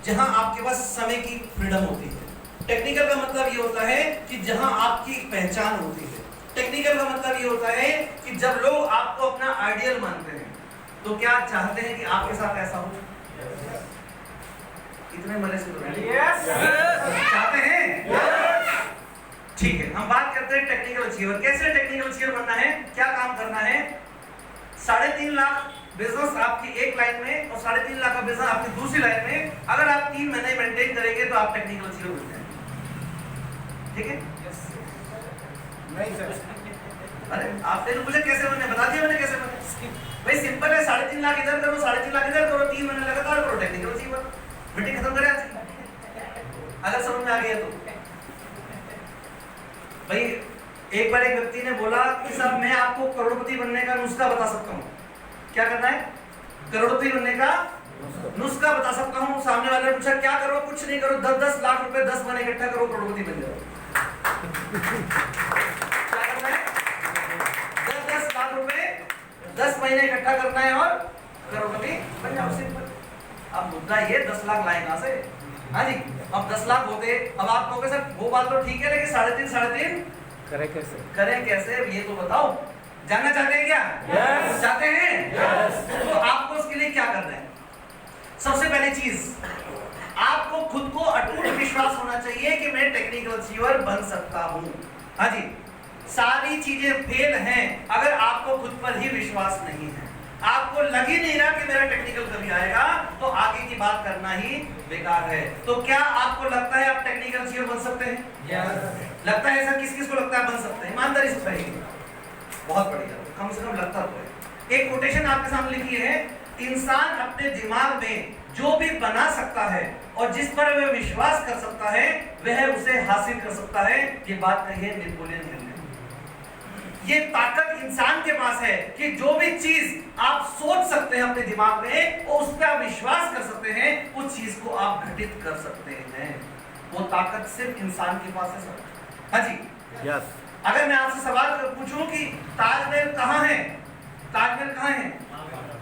जहां आपके पास समय की फ्रीडम होती है। टेक्निकल का मतलब ये होता है कि जहां आपकी पहचान होती है। टेक्निकल का मतलब ये होता है कि जब लोग आपको अपना आइडियल मानते हैं तो क्या चाहते हैं कि आपके साथ ऐसा हो? कितने मरे से चाहते हैं? ठीक है, हम बात करते हैं टेक्निकल अचीवर। कैसे टेक्निकल अचीवर बनना है, क्या काम करना है? 3.5 लाख बिजनेस आपकी एक लाइन में और 3.5 लाख का बिजनेस आपकी दूसरी लाइन में, अगर आप 3 महीने मेंटेन करेंगे तो आप टेक्निकल अचीवर बन जाएंगे। ठीक है? नहीं सर, अरे आपने तो मुझे कैसे बनने बता दिया, मैंने कैसे बने। भाई सिंपल है, 3.5 लाख इधर करो, 3.5 लाख इधर करो, 3 महीने लगातार करो, टेक्निकल अचीवर। मीटिंग खत्म करें आज, अगर समझ में आ गया तो। भाई एक बार एक व्यक्ति ने बोला कि साहब मैं आपको करोड़पति बनने का नुस्खा बता सकता हूँ। क्या करना है? करोड़पति बनने का नुस्खा बता सकता हूँ। सामने वाले ने पूछा क्या करो? कुछ नहीं करो, 10-10 लाख रुपए 10 महीने इकट्ठा करो, करोड़पति बन जाओ। क्या करना है? 10-10 लाख रुपए 10 महीने इकट्ठा करना है और करोड़पति बन जाओ, सिंपल। अब मुद्दा ये 10 लाख लाए कहां से? हाँ जी, अब 10 लाख होते, अब आप कहोगे सर वो बात तो ठीक है लेकिन 3.5 करें कैसे ये तो बताओ। जानना चाहते हैं क्या? yes. चाहते हैं? yes. तो आपको उसके लिए क्या करना है? सबसे पहली चीज, आपको खुद को अटूट विश्वास होना चाहिए कि मैं टेक्निकल अचीवर बन सकता हूं। हाँ जी, सारी चीजें फेल हैं अगर आपको खुद पर ही विश्वास नहीं है। आपको लग ही नहीं रहा कि मेरा टेक्निकल कभी आएगा तो आगे की बात करना ही बेकार है। तो क्या आपको लगता है आप टेक्निकल अचीवर बन सकते हैं? yes. लगता है ऐसा? किस किस को लगता है बन सकते हैं? ईमानदारी से बताइए। बहुत बढ़िया, कम से कम लगता तो है। एक कोटेशन आपके सामने लिखी है, इंसान अपने दिमाग में जो भी बना सकता है और जिस पर वह विश्वास कर सकता है वह उसे हासिल कर सकता है। ये बात कही है नेपोलियन हिल ने। ये ताकत इंसान के पास है कि जो भी चीज आप सोच सकते हैं अपने दिमाग में और उस पर आप विश्वास कर सकते हैं, उस चीज को आप घटित कर सकते हैं। वो ताकत सिर्फ इंसान के पास है सर। हाँ जी, यस। अगर मैं आपसे सवाल पूछूं कि ताजमहल कहाँ है? ताजमहल कहाँ है?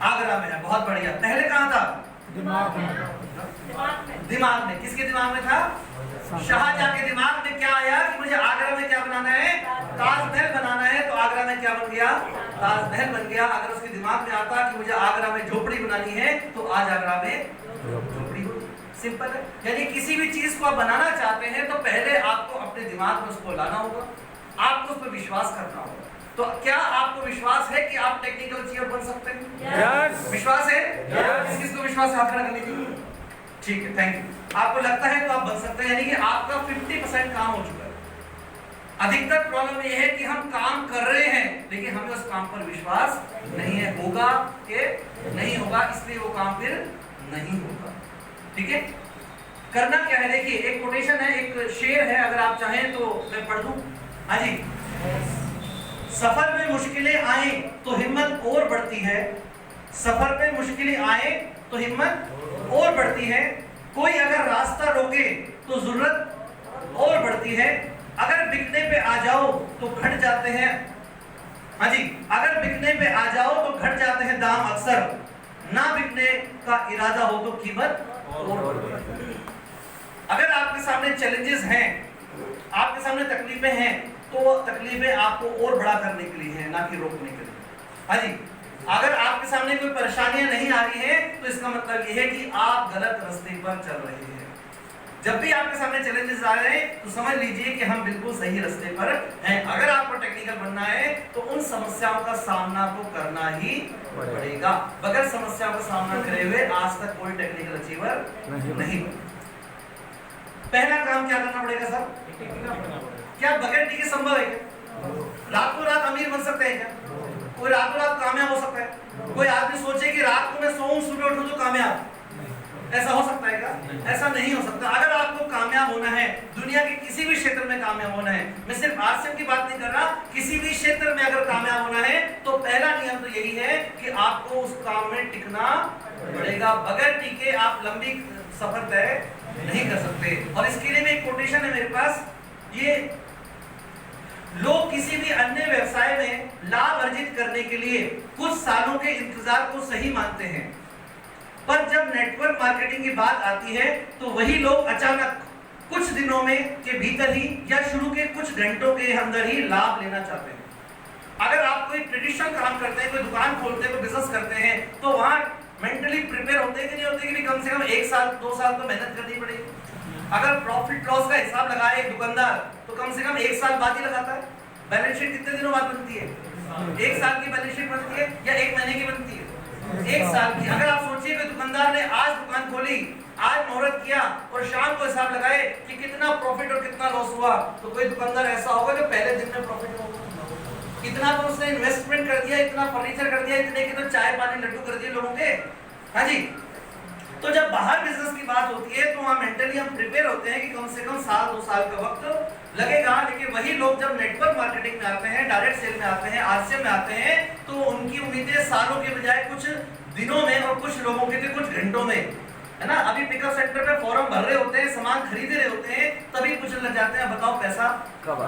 आगरा में है। बहुत बढ़िया। पहले कहाँ था? दिमाग में। दिमाग में। किसके दिमाग में था? शाहजहां के दिमाग में क्या आया कि मुझे आगरा में क्या बनाना है? ताजमहल बनाना है। तो आगरा में क्या बन गया? ताजमहल बन गया। अगर उसके दिमाग में आता कि मुझे आगरा में झोपड़ी बनानी है तो आज आगरा में झोपड़ी हो। सिंपल है। यानी किसी भी चीज को आप बनाना चाहते हैं तो पहले आपको अपने दिमाग में उसको लाना होगा, आपको उस पर विश्वास करना होगा। तो क्या आपको विश्वास है कि आप टेक्निकल अचीवर बन सकते हैं? yes. विश्वास है? yes. किसको विश्वास है? हाथ खड़ा कर लीजिए। ठीक है, थैंक यू। आपको लगता है तो आप बन सकते हैं, यानी कि आपका 50% काम हो चुका है। अधिकतर प्रॉब्लम यह है कि हम काम कर रहे हैं लेकिन हमें उस काम पर विश्वास नहीं है, होगा कि नहीं होगा, इसलिए वो काम फिर नहीं होगा। ठीक है, करना क्या है? देखिए एक कोटेशन है, एक शेर है, अगर आप चाहें तो मैं पढ़ दूं। हाँ जी, सफर में मुश्किलें आए तो हिम्मत और बढ़ती है। सफर में मुश्किलें आए तो हिम्मत और बढ़ती है। कोई अगर रास्ता रोके तो जरूरत और बढ़ती है। अगर बिकने पे आ जाओ तो घट जाते हैं। हाँ जी, अगर बिकने पे आ जाओ तो घट जाते हैं दाम अक्सर। ना बिकने का इरादा हो तो कीमत और बढ़ती है। अगर आपके सामने चैलेंजेस हैं, आपके सामने तकलीफें हैं, तो वो तकलीफें आपको और बड़ा करने के लिए है, ना कि रोकने के लिए। हाँ जी, अगर आपके सामने कोई परेशानियां नहीं आ रही हैं तो इसका मतलब यह है कि आप गलत रास्ते पर चल रहे हैं। जब भी आपके सामने चैलेंजेस आ रहे हैं तो समझ लीजिए कि हम बिल्कुल सही रास्ते पर हैं। अगर आपको टेक्निकल बनना है तो उन समस्याओं का सामना तो करना ही पड़ेगा। बगैर समस्याओं का सामना करे हुए आज तक कोई टेक्निकल अचीवर नहीं बना। पहला काम क्या करना पड़ेगा सर? क्या बगैर टिके संभव है? रातों रात अमीर बन सकते हैं क्या? कोई रातों रात कामयाब हो सकता है? कोई आदमी सोचे कि रात को मैं सोऊं सुबह उठूं तो कामयाब, ऐसा हो सकता है क्या? ऐसा नहीं हो सकता। अगर आपको कामयाब होना है, दुनिया के किसी भी क्षेत्र में कामयाब होना है, मैं सिर्फ आसिम की बात नहीं कर रहा, किसी भी क्षेत्र में अगर कामयाब होना है तो पहला नियम तो यही है कि आपको उस काम में टिकना पड़ेगा। बगैर टिके आप लंबी सफर तय नहीं कर सकते। और इसके लिए एक कोटेशन है मेरे पास, ये लोग किसी भी अन्य व्यवसाय में लाभ अर्जित करने के लिए कुछ सालों के इंतजार को सही मानते हैं, पर जब नेटवर्क मार्केटिंग की बात आती है तो वही लोग अचानक कुछ दिनों में के भीतर ही या शुरू के कुछ घंटों के अंदर ही लाभ लेना चाहते हैं। अगर आप कोई ट्रेडिशनल काम करते हैं, कोई दुकान खोलते हैं, कोई बिजनेस करते हैं, तो वहां मेंटली प्रिपेयर होते हैं कि नहीं होते कि कम से कम 1 साल 2 साल तो मेहनत करनी पड़ेगी। अगर प्रॉफिट लॉस का हिसाब लगाए एक दुकानदार तो कम से कम 1 साल बाद ही लगाता है। बैलेंस शीट कितने दिनों बाद बनती है? 1 साल की बैलेंस शीट बनती है या 1 महीने की बनती है? 1 साल की। अगर आप सोचिए कि दुकानदार ने आज दुकान खोली, आज मुहूर्त किया और शाम को हिसाब लगाए कि कितना प्रॉफिट और कितना लॉस हुआ, तो कोई दुकानदार ऐसा होगा जो पहले दिन में प्रॉफिट होगा। इतना तो उसने इन्वेस्टमेंट कर दिया, इतना फर्नीचर कर दिया, इतने की तो चाय पानी लड्डू कर दिए लोगों के। हाँ जी। तो जब बाहर बिजनेस की बात होती है तो वहां मेंटली हम प्रिपेयर होते हैं कि कम से कम 1-2 साल का वक्त लगेगा। लेकिन वही लोग जब नेटवर्क मार्केटिंग में आते हैं, डायरेक्ट सेल में आते हैं, आरसीएम में आते हैं, तो उनकी उम्मीदें सालों के बजाय कुछ दिनों में और कुछ लोगों के कुछ घंटों में, है ना। अभी पिकअप सेंटर पे फॉर्म भर रहे होते हैं, सामान खरीद रहे होते हैं, तभी कुछ लग जाते हैं बताओ पैसा कब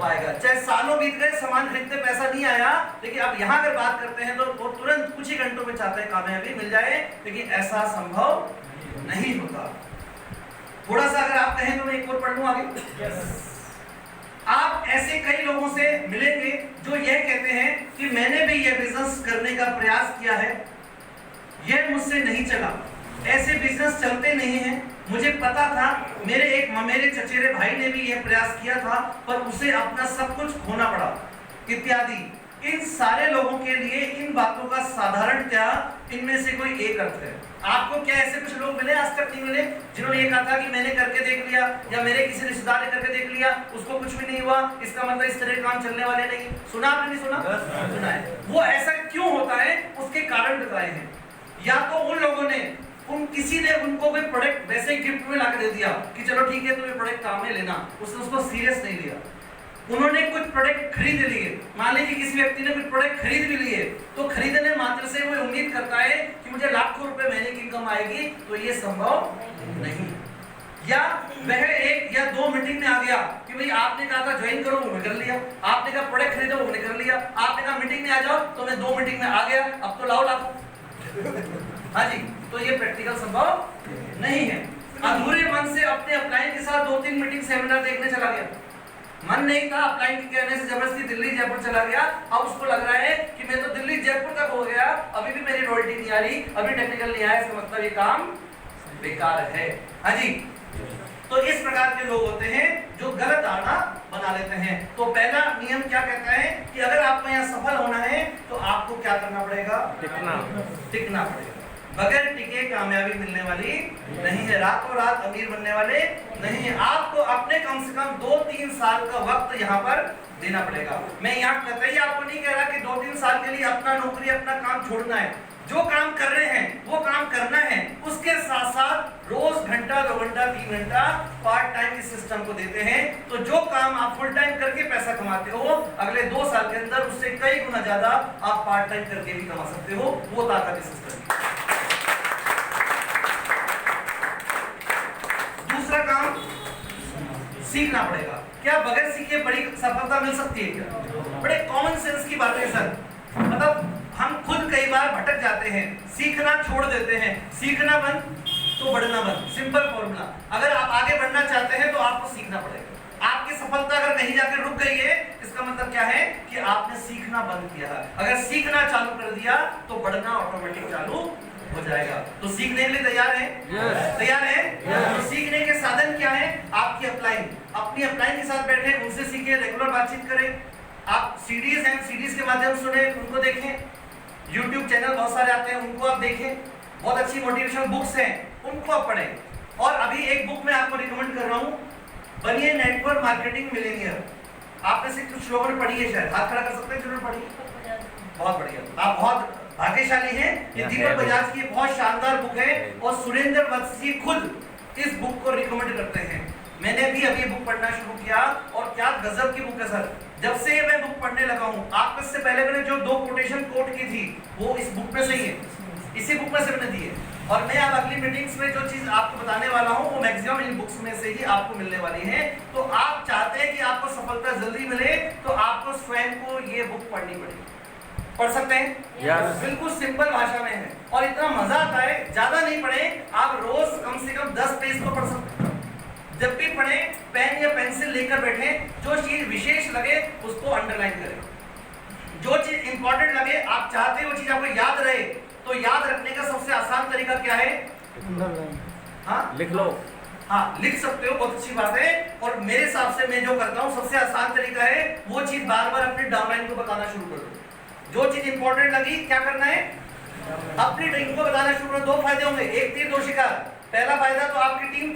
आएगा। चाहे सालों बीत गए, सामान खरीदते पैसा नहीं आया, लेकिन अब यहाँ अगर बात करते हैं तो वो तुरंत कुछ ही घंटों में चाहते हैं कामयाबी मिल जाए, लेकिन ऐसा संभव नहीं होता। थोड़ा सा अगर आप कहें तो मैं एक और पढ़ लूं आगे। आप ऐसे कई लोगों से मिलेंगे जो यह कहते हैं कि मैंने भी यह बिजनेस करने का प्रयास किया है, यह मुझसे नहीं चला, ऐसे बिजनेस चलते नहीं हैं। मुझे पता था, मेरे चचेरे भाई ने भी यह प्रयास किया था, पर उसे अपना सब कुछ खोना पड़ा इत्यादि। इन सारे लोगों के लिए इन बातों का साधारण क्या इनमें से कोई एक अर्थ है। आपको क्या ऐसे कुछ लोग मिले, आज तक नहीं मिले, जिन्होंने ये कहा था कि मैंने करके देख लिया या मेरे किसी रिश्तेदार ने करके देख लिया, उसको कुछ भी नहीं हुआ, इसका मतलब इस तरह काम चलने वाले नहीं। सुना आपने? नहीं सुना? सुना है। वो ऐसा क्यों होता है, उसके कारण बताए हैं। या तो उन लोगों ने किसी ने उनको कोई प्रोडक्ट वैसे ही गिफ्ट में लाके दे दिया कि चलो ठीक है तुम्हें प्रोडक्ट काम में लेना, उसने उसको सीरियस नहीं लिया। उन्होंने कुछ प्रोडक्ट खरीद लिए, मान लीजिए किसी व्यक्ति ने कुछ प्रोडक्ट खरीद भी लिए, तो खरीदने मात्र से वो उम्मीद करता है कि मुझे लाखों रुपए महीने की इनकम आएगी, तो ये संभव नहीं। या वह 1 या 2 मीटिंग में आ गया कि भाई आपने कहा था ज्वाइन करो, वो कर लिया, आपने कहा प्रोडक्ट खरीदो, वो कर लिया, आपने कहा मीटिंग में आ जाओ, तो मैं 2 मीटिंग में आ गया, अब तो लाओ हाँ जी। तो ये प्रैक्टिकल संभव नहीं है। अधूरे मन से अपने अपलाइन के साथ 2-3 मीटिंग सेमिनार देखने चला गया, मन नहीं था, अपलाइन के कहने से जबरदस्ती दिल्ली जयपुर चला गया। अब उसको लग रहा है कि मैं तो दिल्ली जयपुर तक हो गया, अभी भी मेरी रॉयल्टी नहीं आ रही, अभी टेक्निकल नहीं आया, इसका मतलब ये काम बेकार है। हाँ जी। तो इस प्रकार के लोग होते हैं जो गलत धारणा बना लेते हैं। तो पहला नियम क्या कहता है कि अगर आपको यहाँ सफल होना है तो आपको क्या करना पड़ेगा? टिकना पड़ेगा। बगैर टिके कामयाबी मिलने वाली नहीं है, रातों रात अमीर बनने वाले नहीं है। आपको अपने कम से कम 2-3 साल का वक्त यहाँ पर देना पड़ेगा। मैं यहाँ कतई आपको नहीं कह रहा कि 2-3 साल के लिए अपना नौकरी अपना काम छोड़ना है। जो काम कर रहे हैं वो काम करना है, उसके साथ साथ रोज घंटा 2 घंटा 3 घंटा पार्ट टाइम इस सिस्टम को देते हैं। तो जो काम आप फुल टाइम करके पैसा कमाते हो, अगले 2 साल के अंदर उससे कई गुना ज्यादा आप पार्ट टाइम करके भी कमा सकते हो। वो ताकत इस सिस्टम की। दूसरा काम सीखना पड़ेगा। क्या बगैर सीखे बड़ी सफलता मिल सकती है क्या? बड़े कॉमन सेंस की बात है सर। मतलब हम खुद कई बार भटक जाते हैं, सीखना छोड़ देते हैं। सीखना बंद तो बढ़ना बंद, सिंपल फॉर्मूला। अगर आप आगे बढ़ना चाहते हैं तो आपको सीखना पड़ेगा। आपकी सफलता अगर कहीं जाकर रुक गई है, इसका मतलब क्या है कि आपने सीखना बंद किया है। अगर सीखना चालू कर दिया तो बढ़ना ऑटोमेटिक चालू हो जाएगा। तो सीखने के लिए तैयार है? तैयार है? तो सीखने के साधन क्या है? आपकी अपलाइन, अपनी अपलाइन के साथ बैठे, उनसे सीखे, रेगुलर बातचीत करें। आप सीडीज हैं, सीडीज के माध्यम से सुने, उनको देखें। YouTube चैनल बहुत सारे आते हैं, उनको आप देखें। बहुत अच्छी मोटिवेशनल बुक्स हैं, उनको आप पढ़ें। और अभी एक बुक मैं आपको रिकमेंड कर रहा हूँ, बनिए नेटवर्क मार्केटिंग मिलेनियर। आप में से कुछ लोगों ने पढ़ी है, शायद हाथ खड़ा कर सकते हैं जिन्होंने पढ़ी। बहुत बढ़िया, आप बहुत भाग्यशाली हैं। ये दीपक बजाज की बहुत शानदार बुक है और सुरेंद्र वत्स जी खुद इस बुक को रिकमेंड करते हैं। मैंने भी अभी बुक पढ़ना शुरू किया और क्या गजब की बुक है सर। जब से मैं बुक पढ़ने लगा हूँ, आप इससे पहले मैंने जो 2 कोटेशन कोट की थी वो इस बुक में से ही है, इसी बुक में से मैंने दी है। और मैं अब अगली मीटिंग्स में जो चीज आपको बताने वाला हूँ वो मैक्सिमम इन बुक्स में से ही आपको मिलने वाली है। तो आप चाहते हैं कि आपको सफलता जल्दी मिले तो आपको स्वयं को ये बुक पढ़नी पड़ेगी। पढ़ सकते हैं? Yes. बिल्कुल सिंपल भाषा में है और इतना मजा आता है। ज्यादा नहीं पढ़े, आप रोज कम से कम 10 पेज तो पढ़ सकते हैं। जब भी पढ़े पेन या पेंसिल लेकर बैठे, जो चीज विशेष लगे उसको अंडरलाइन करें, जो चीज इंपॉर्टेंट लगे, आप चाहते हो चीज आपको याद रहे, तो याद रखने का सबसे आसान तरीका क्या है? हाँ लिख लो। हाँ, लिख सकते हो, बहुत अच्छी बात है। और मेरे हिसाब से मैं जो करता हूँ सबसे आसान तरीका है, वो चीज बार बार अपने डाउनलाइन को बताना शुरू कर दो। जो चीज इंपॉर्टेंट लगी क्या करना है? अपनी टीम को बताना शुरू करो। 2 फायदे होंगे, एक तीर 2 शिकार। पहला फायदा तो आपकी टीम